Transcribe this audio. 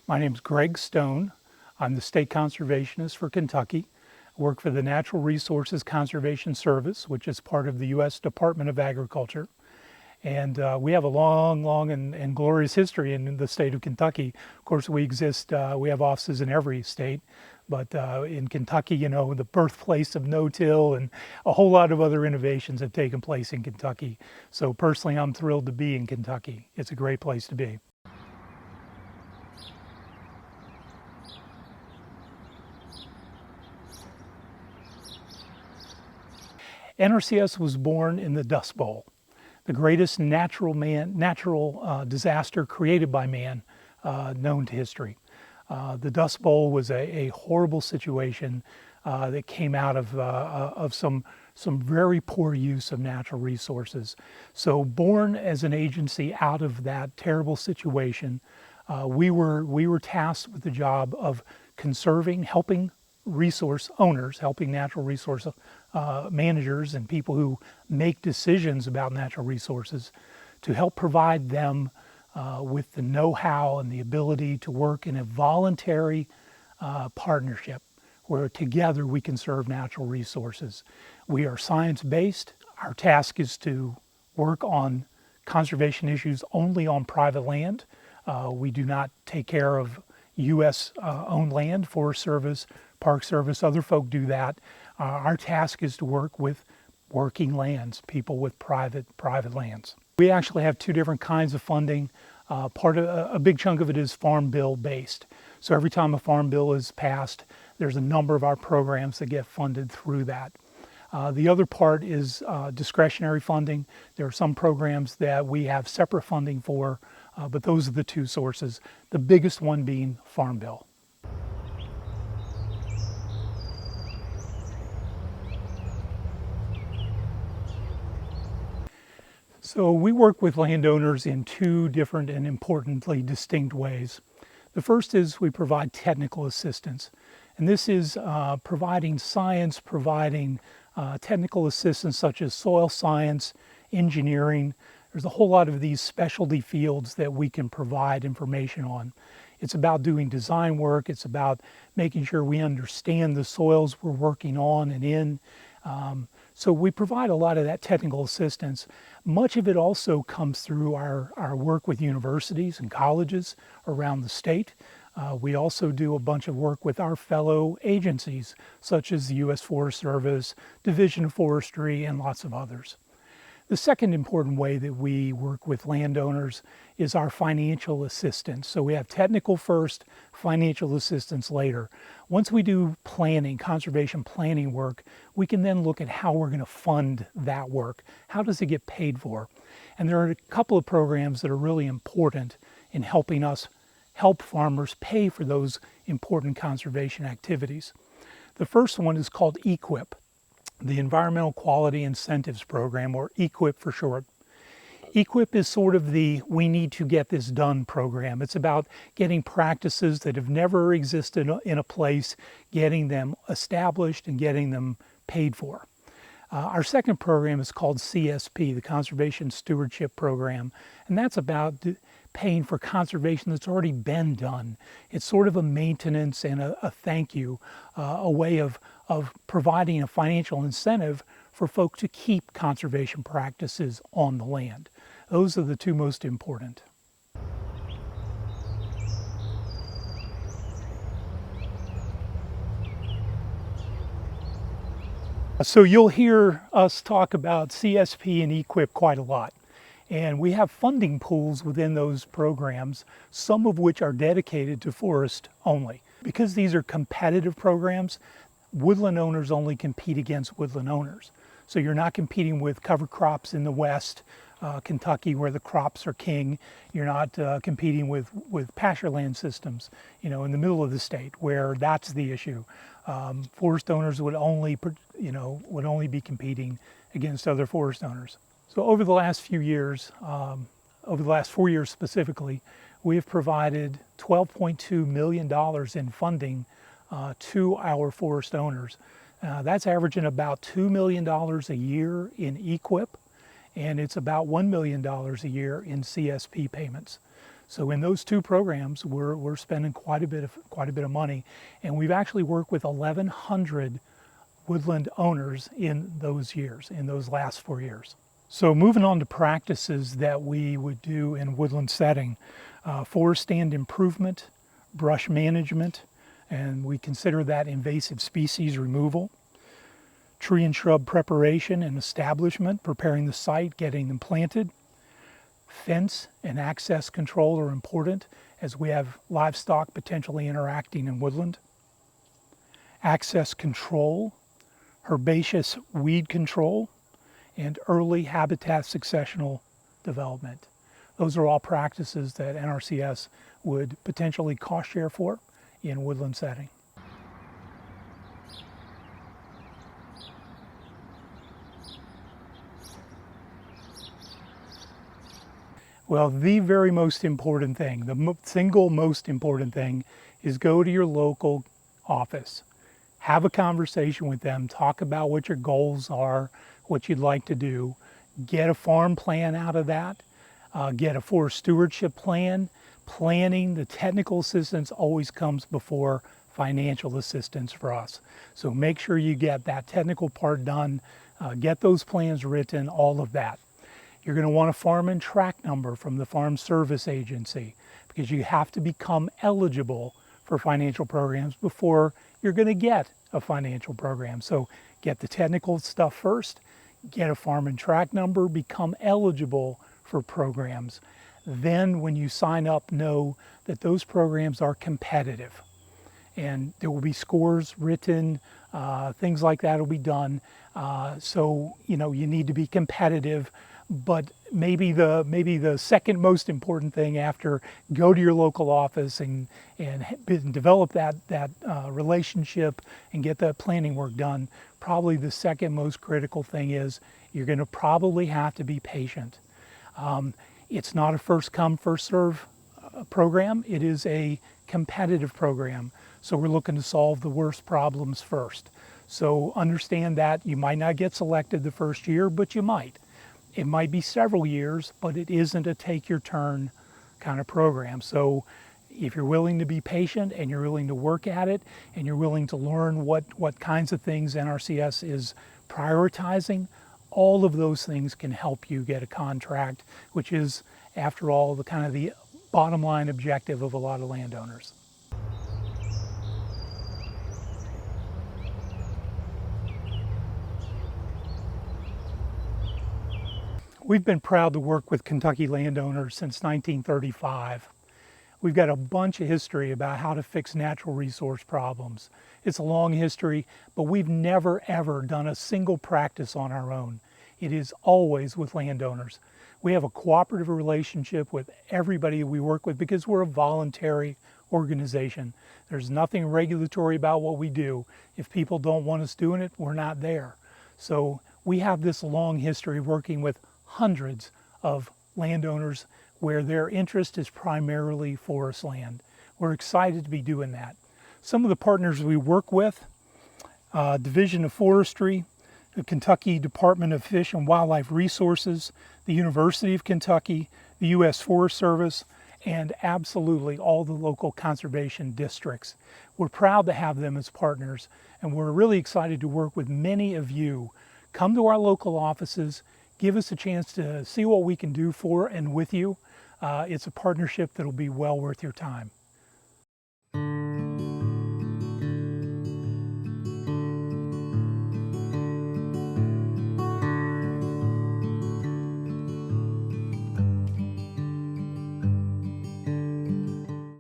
My name is Greg Stone. I'm the state conservationist for Kentucky. I work for the Natural Resources Conservation Service, which is part of the U.S. Department of Agriculture. And we have a long and glorious history in the state of Kentucky. Of course, we have offices in every state, but in Kentucky, you know, the birthplace of no-till and a whole lot of other innovations have taken place in Kentucky. So personally, I'm thrilled to be in Kentucky. It's a great place to be. NRCS was born in the Dust Bowl, the greatest natural disaster created by man known to history. The Dust Bowl was a horrible situation that came out of some very poor use of natural resources. So born as an agency out of that terrible situation, we were tasked with the job of conserving, helping resource owners, helping natural resource managers and people who make decisions about natural resources to help provide them with the know-how and the ability to work in a voluntary partnership where together we conserve natural resources. We are science-based. Our task is to work on conservation issues only on private land. We do not take care of U.S. owned land, Forest Service, Park Service, other folk do that. Our task is to work with working lands, people with private lands. We actually have two different kinds of funding. A big chunk of it is farm bill based. So every time a farm bill is passed, there's a number of our programs that get funded through that. The other part is discretionary funding. There are some programs that we have separate funding for, but those are the two sources, the biggest one being farm bill. So we work with landowners in two different and importantly distinct ways. The first is we provide technical assistance. And this is providing science, providing technical assistance such as soil science, engineering. There's a whole lot of these specialty fields that we can provide information on. It's about doing design work. It's about making sure we understand the soils we're working on and in. So we provide a lot of that technical assistance. Much of it also comes through our work with universities and colleges around the state. We also do a bunch of work with our fellow agencies, such as the U.S. Forest Service, Division of Forestry, and lots of others. The second important way that we work with landowners is our financial assistance. So we have technical first, financial assistance later. Once we do planning, conservation planning work, we can then look at how we're going to fund that work. How does it get paid for? And there are a couple of programs that are really important in helping us help farmers pay for those important conservation activities. The first one is called EQIP, the Environmental Quality Incentives Program, or EQIP for short. EQIP is sort of the we need to get this done program. It's about getting practices that have never existed in a place, getting them established and getting them paid for. Our second program is called CSP, the Conservation Stewardship Program, and that's about paying for conservation that's already been done. It's sort of a maintenance and a thank you, a way of providing a financial incentive for folks to keep conservation practices on the land. Those are the two most important. So you'll hear us talk about CSP and EQIP quite a lot. And we have funding pools within those programs, some of which are dedicated to forest only. Because these are competitive programs, woodland owners only compete against woodland owners. So you're not competing with cover crops in the West, Kentucky, where the crops are king. You're not competing with pasture land systems, you know, in the middle of the state, where that's the issue. Forest owners would only be competing against other forest owners. So over the last few years, over the last 4 years specifically, we have provided $12.2 million in funding to our forest owners. That's averaging about $2 million a year in EQIP, and it's about $1 million a year in CSP payments. So in those two programs, we're spending quite a bit of money, and we've actually worked with 1,100 woodland owners in those years, in those last 4 years. So moving on to practices that we would do in woodland setting, forest stand improvement, brush management, and we consider that invasive species removal, tree and shrub preparation and establishment, preparing the site, getting them planted. Fence and access control are important as we have livestock potentially interacting in woodland. Access control, herbaceous weed control, and early habitat successional development. Those are all practices that NRCS would potentially cost share for in woodland setting. Well, the very most important thing, the single most important thing, is go to your local office. Have a conversation with them, talk about what your goals are, what you'd like to do, get a farm plan out of that, get a forest stewardship plan. Planning, the technical assistance always comes before financial assistance for us. So make sure you get that technical part done, get those plans written, all of that. You're going to want a farm and tract number from the Farm Service Agency because you have to become eligible for financial programs before you're going to get a financial program. So get the technical stuff first, get a farm and tract number, become eligible for programs. Then when you sign up, know that those programs are competitive. And there will be scores written, things like that will be done. So, you need to be competitive. But maybe the second most important thing after go to your local office and develop that relationship and get that planning work done, probably the second most critical thing is you're going to probably have to be patient. It's not a first come, first serve program. It is a competitive program. So we're looking to solve the worst problems first. So understand that you might not get selected the first year, but you might. It might be several years, but it isn't a take your turn kind of program. So if you're willing to be patient and you're willing to work at it and you're willing to learn what kinds of things NRCS is prioritizing, all of those things can help you get a contract, which is, after all, the kind of the bottom line objective of a lot of landowners. We've been proud to work with Kentucky landowners since 1935. We've got a bunch of history about how to fix natural resource problems. It's a long history, but we've never ever done a single practice on our own. It is always with landowners. We have a cooperative relationship with everybody we work with because we're a voluntary organization. There's nothing regulatory about what we do. If people don't want us doing it, we're not there. So we have this long history working with hundreds of landowners where their interest is primarily forest land. We're excited to be doing that. Some of the partners we work with, Division of Forestry, the Kentucky Department of Fish and Wildlife Resources, the University of Kentucky, the U.S. Forest Service, and absolutely all the local conservation districts. We're proud to have them as partners, and we're really excited to work with many of you. Come to our local offices, give us a chance to see what we can do for and with you. It's a partnership that will be well worth your time.